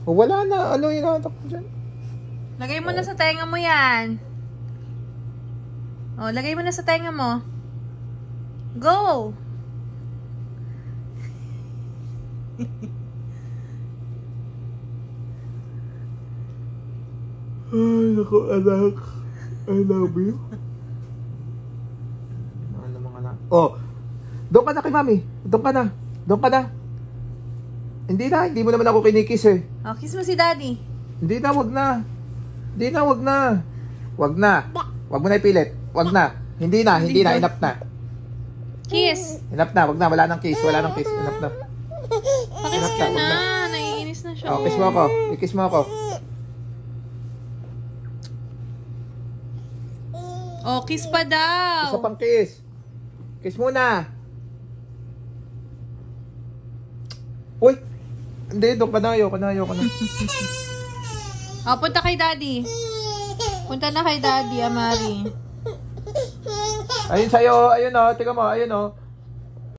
O, wala na. Ano yung hinatak mo dyan? Lagay mo na sa tenga mo yan. O, lagay mo na sa tenga mo. Go! Ay, naku, anak. I love you. Ano mga anak? Oh, doon ka na kay mami. Doon ka na. Doon ka na. Hindi na, hindi mo naman ako kinikiss eh. O, kiss mo si daddy. Hindi na, wag na. Hindi na, wag na. Wag na. Wag mo na ipilit. Wag na. Hindi na, hindi na. Enough na. Kiss. Enough na, wag na. Wala nang kiss. Wala nang kiss. Enough na. Pakiss Enough ka na, wag na. na. Naiinis na siya. Oh, kiss mo ako. I-kiss mo ako. O, kiss pa daw. Isa pang kiss. Kiss muna. Uy! Hindi, doon ka na. Ayoko na, ayoko na. O, punta kay daddy. Punta na kay daddy, Amari. Ayun sa'yo. Ayun o. Tingnan mo. Ayun o.